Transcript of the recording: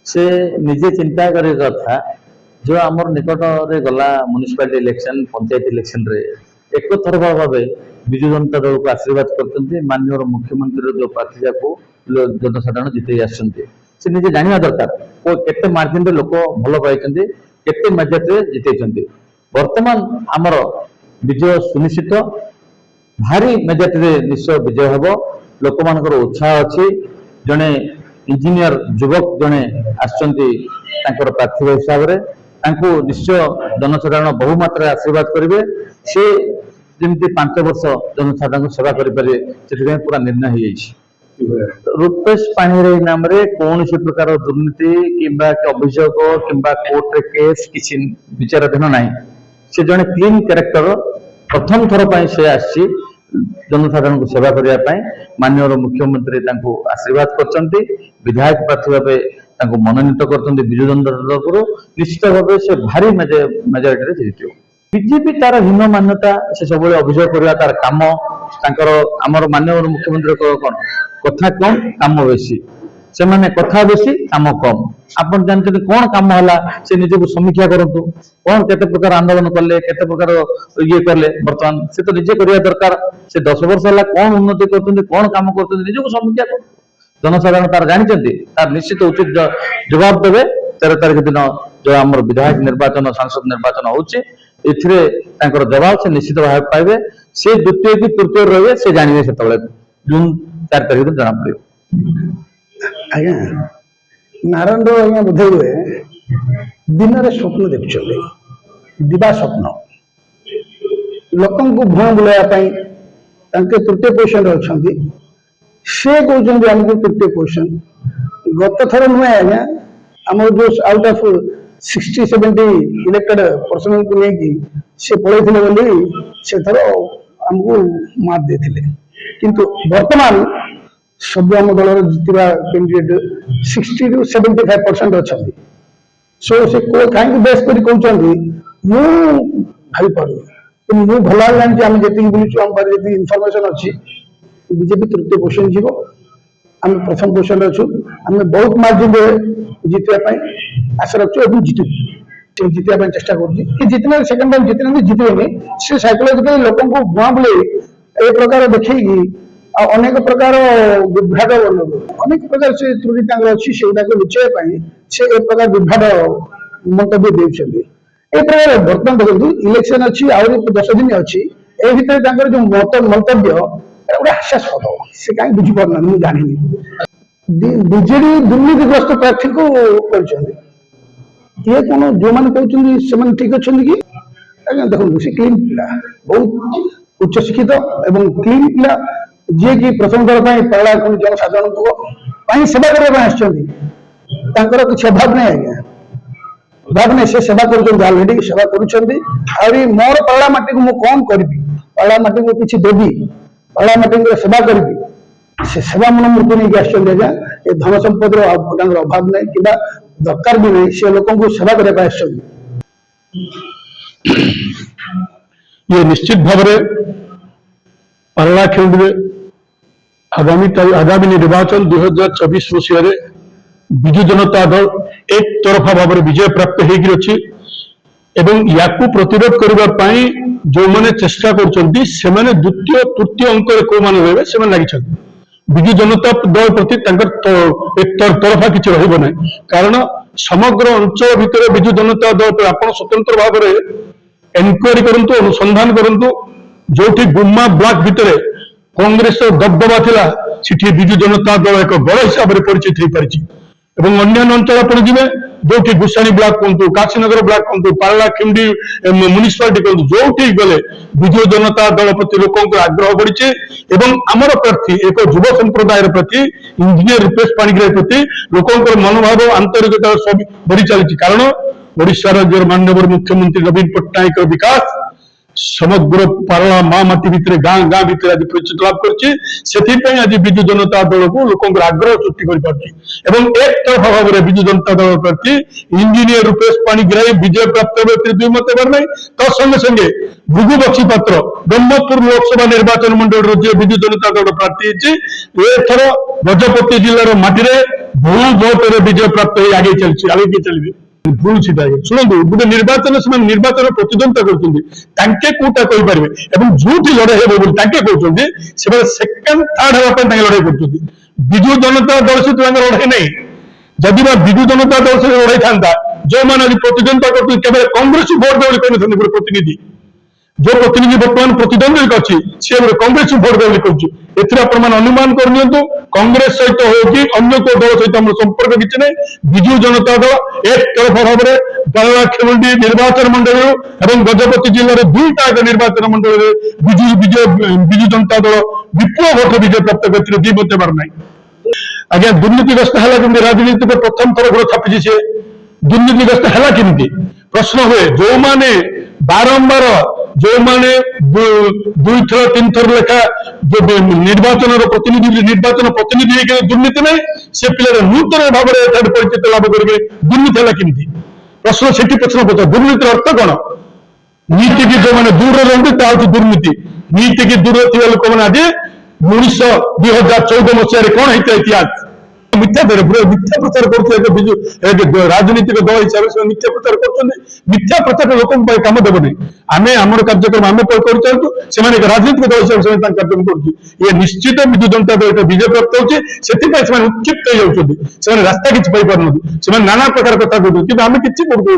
से निजे चिंता करे कथा जो आमर निकट रे गला म्युनिसिपालिटी इलेक्शन पंचायत इलेक्शन रे एक थर भाव विजु जनता दल को आशीर्वाद करते माननीय मुख्यमंत्री जो प्रार्थी को जनसाधारण जिते आसते से निजे जाना दरकार केते मार्जिन रे लोक भल पाई केते मेजोरिटी जिते वर्तमान आमर विजय सुनिश्चित भारी मेजोरिटी निश्चय विजय हम लोक मान उत्साह अच्छी जड़े इंजीनियर युवक जड़े आसर प्रार्थी हिसाब से निश्चय जनसाधारण बहु मात्रा आशीर्वाद करेंगे से जमी 5 वर्ष जनसाधारण सेवा करें से पूरा निर्णय हो रूपेश पाणिग्राही नाम रे कौन सी प्रकार दुर्नीति किंबा अभियोग किंबा कोर्ट रे केस किसी विचाराधीन ना से जड़े क्लीन कैरेक्टर प्रथम थर पर से आसी जनसाधारण को सेवा करने माननीय मुख्यमंत्री आशीर्वाद कर विधायक प्रार्थी भाव मनोनीत कर विजु जनता दल निश्चित भाव से भारी मेजोरिटी जीत बीजेपी तार हीन मान्यता से सब अभियोग करवा तार काम आमर माननीय मुख्यमंत्री कौन कथा कम काम बेसी से माने कथा बेसी काम कम आपन जानते कौन काम हला से निजे को समीक्षा करंतु कौन केते प्रकार आंदोलन करले केते प्रकार ये करले वर्तमान से तो निजे करिया दरकार से 10 वर्ष हला कौन उन्नति करतुंदी कौन काम करतुंदी निजे को समीक्षा कर जनसाधारण तार जानचंती तार निश्चित उचित जवाब देबे 13 तारीख दिन जो हमर विधायक निर्वाचन सांसद निर्वाचन होउचे एथिरे तांकर जवाब से निश्चित भाव पाइबे से द्वितीय की तृतीय रहे से जानिबे सेतबे जून 4 तारीख दिन जना पड़ियो आज्ञा नारायण आज्ञा बोधे हुए दिन में स्वप्न देखुं दिवा स्वप्न लोक भुआ बुलायापाई तृतीय पोजिशन अच्छा से कहते आमको तृतीय पोजिशन गत थर नुहे आज्ञा आम जो आउट ऑफ 60-70 इलेक्टेड पर्सन को लेकिन से पलैले से थर आमको मार्क देते किंतु वर्तमान सब आम दल जितवा कैंडिडेट 60 to 75% अच्छा सो से कहीं बेस कर कहते भाई पार मुझे भल जानी आम जी बुलूँ आम पाखे इनफर्मेशन अच्छी बीजेपी तृतीय पोजिशन जीव आम प्रथम पोजिशन अच्छु आम बहुत मार्जिन जितने आशा रखु जितु जितने चेष्टा कर जितने सेकेंड टाइम जितने जितने से साइकोलॉजिकली लोक भुआ बुले ए प्रकार देखी अनेक प्रकार विभ्राट अनेक प्रकार से त्रुटि अच्छी से लुचाई से ए प्रकार विभ्राट मंतव्य देते ए प्रकार बर्तमान देखो इलेक्शन अच्छी आहरी 10 दिन अच्छी ए भितर जो मंतव्य गोटे हास्यास्पद से कहीं बुझीपार मुझे जानी बीजेडी दुर्नीतिग्रस्त प्रार्थी को ये कौन जो मैंने कहते से ठीक अच्छा कि देखो से क्लीन पिला बहुत उच्च शिक्षित एवं क्लीन पिला जी कि प्रथम थर पहला जनसाधारण को सेवा करने किसी अभाव नहीं आज्ञा अभाव नहीं से सेवा कर सेवा कर मोर पहला माटी को मुझे कौन करी पहला माटी को किसी देवी पहला माटी को सेवा करी से सेवा मनोमूर्ति नहीं आज्ञा ये धन संपद अभाव नहीं कि दरकार भी नहीं से लोक सेवा करने ये निश्चित भाव पारलाखेड़ी आगामी निर्वाचन 2024 मसीह विजु जनता दल एक तरफा भाव विजय प्राप्त होगी या प्रतिरोध करने जो मैंने चेष्टा कर द्वितीय तृतीय अंक कौ मान रहे से लगी विजु जनता दल प्रति एक तरफा किसी रहा कारण समग्र अंचल भितर विजु जनता दल पर आप स्वतंत्र भाव में एनक्वारी करूँ अनुसंधान करूँ जो गुम्मा ब्लॉक भितर कांग्रेस दबदबा थिला सिठी विजु जनता दल एक गड़ हिसाब से परिचित हो पारिछि एवं अन्य अंचल आप जी जो गुसाणी ब्लॉक कहतु काशीनगर ब्लॉक कहतु पारलाखेड़ी म्युनिसिपालिटी कहतु जो गले विजु जनता दल प्रति लोक आग्रह बढ़ी एवं आमर प्रार्थी एक युव संप्रदाय प्रति इंजीनियर रूपेश पाणिग्राही प्रति लोक मनोभाव आंतरिकता सब बढ़ी चली कारण ओडिशा राज्य माननीय मुख्यमंत्री नवीन पट्टनायक विकास समग्र पारला माँ माटी भितर गाँ गाँ भितर आज परिचित लाभ कर आज विजु जनता दल को लोक आग्रह सृष्टि कर एक तरफा भाव में विजु जनता दल प्रति इंजीनियर रूपेश पाणिग्राही विजय प्राप्त दुई मत नहीं तत्संगे संगे भृगु बक्षी पात्र ब्रह्मपुर लोकसभा निर्वाचन मंडल जो विजु जनता दल प्रार्थी एथर गजपति जिलार माटी ବହୁ ଭୋଟରେ ବିଜୟ ପ୍ରାପ୍ତ ହେଇ ଆଗେଇ ଚାଲିଛି, ଆଗେଇ ଚାଲିବେ। ଭୁଲ ସେଟା ଆଜ୍ଞା। ଶୁଣନ୍ତୁ, ଗୋଟେ ନିର୍ବାଚନ ସେମାନେ ନିର୍ବାଚନ ପ୍ରତିଦ୍ୱନ୍ଦିତା କରୁଛନ୍ତି, ତାଙ୍କେ କୋଉଟା କହିପାରିବେ ଏବଂ ଯୋଉଠି ଲଢେଇ ହେବ ବୋଲି ତାଙ୍କେ କହୁଛନ୍ତି, ସେମାନେ ସେକେଣ୍ଡ ଥାର୍ଡ ହେବା ପାଇଁ ତାଙ୍କେ ଲଢେଇ କରୁଛନ୍ତି। ବିଜୁ ଜନତା ଦଳ ସହିତ ତାଙ୍କର ଲଢେଇ ନାହିଁ। ଯଦି ବା ବିଜୁ ଜନତା ଦଳ ସହିତ ଲଢେଇ ଥାନ୍ତା, ଯୋଉମାନେ ଆଜି ପ୍ରତିଦ୍ୱନ୍ଦିତା କରୁଛନ୍ତି କେବଳ କଂଗ୍ରେସ ଭୋଟ ଦେବ ବୋଲି କହିନଥାନ୍ତି। ଗୋଟେ ପ୍ରତିନିଧି, ଯୋଉ ପ୍ରତିନିଧି ବର୍ତ୍ତମାନ ପ୍ରତିଦ୍ୱନ୍ଦ୍ୱୀ ଅଛି, ସେ ଗୋଟେ କଂଗ୍ରେସ ଭୋଟ ଦେବ ବୋଲି କହୁଛି। ଏଥିରେ ଆପଣମାନେ ଅନୁମାନ କରିନିଅନ୍ତୁ, କଂଗ୍ରେସ ସହିତ ହଉ କି ଅନ୍ୟ କୋଉ ଦଳ ସହିତ ଆମର ସମ୍ପର୍କ କିଛି ନାହିଁ। ବିଜୁ ଜନତା ଦଳ ଏକତରଫା ଭାବରେ ପାରଳାଖେମୁଣ୍ଡି ନିର୍ବାଚନ ମଣ୍ଡଳୀରୁ ଏବଂ ଗଜପତି ଜିଲ୍ଲାରେ ଦୁଇଟା ନିର୍ବାଚନ ମଣ୍ଡଳୀରେ ବିଜୁ ଜନତା ଦଳ ବିପୁଳ ଭୋଟରେ ବିଜୟ ପ୍ରାପ୍ତ କରିଥିଲେ, ଦ୍ୱିମତ ହେବାର ନାହିଁ। ଆଜ୍ଞା, ଦୁର୍ନୀତିଗ୍ରସ୍ତ ହେଲା କେମିତି? ରାଜନୀତିରେ ପ୍ରଥମ ଥର ଗୋଡ଼ ଛାପିଛି ସେ। ଦୁର୍ନୀତିଗ୍ରସ୍ତ ହେଲା କେମିତି? ପ୍ରଶ୍ନ ହୁଏ, ଯୋଉମାନେ ବାରମ୍ବାର ଯୋଉମାନେ ଦୁଇଥର ତିନିଥର ଲେଖା ନିର୍ବାଚନ ପ୍ରତିନିଧି ହେଇକି ଦୁର୍ନୀତି ନାହିଁ, ସେ ପିଲାର ନୂତନ ଭାବରେ ଏଠାରେ ପରିଚିତ ଲାଭ କରିବେ। ଦୁର୍ନୀତି ହେଲା କେମିତି? ପ୍ରଶ୍ନ ସେଠି ପ୍ରଶ୍ନ ପଚାର। ଦୁର୍ନୀତିର ଅର୍ଥ କଣ? ନୀତି କି ଯୋଉମାନେ ଦୂରରେ ରହନ୍ତି ତା ହଉଛି ଦୁର୍ନୀତି। ନୀତି କି ଦୂରରେ ଥିବା ଲୋକମାନେ ଆଜି 2014 ମସିହାରେ କଣ ହେଇଥିଲା ଇତିହାସ? ମିଥ୍ୟା ପ୍ରଚାର କରୁଥିଲେ ରାଜନୈତିକ ଦଳ ହିସାବରେ ସେମାନେ ମିଥ୍ୟା ପ୍ରଚାର କରୁଛନ୍ତି। ମିଥ୍ୟା ପ୍ରଚାର ଲୋକଙ୍କ ପାଇଁ କାମ ଦେବ ନାହିଁ। ଆମେ ଆମର କାର୍ଯ୍ୟକ୍ରମ ଆମେ କରିଚାଲୁଛୁ, ସେମାନେ ରାଜନୈତିକ ଦଳ ହିସାବରେ ସେମାନେ ତାଙ୍କ କାର୍ଯ୍ୟକ୍ରମ କରୁଛୁ। ଇଏ ନିଶ୍ଚିତ ବିଜୁ ଜନତା ଦଳ ବିଜୟ ପ୍ରାପ୍ତ ହଉଛି, ସେଥିପାଇଁ ସେମାନେ ଉତ୍କ୍ଷିପ୍ତ ହେଇଯାଉଛନ୍ତି। ସେମାନେ ରାସ୍ତା କିଛି ପାଇପାରୁନାହାନ୍ତି, ସେମାନେ ନାନା ପ୍ରକାର କଥା କହୁଛନ୍ତି, କିନ୍ତୁ ଆମେ କିଛି କରୁଛୁ।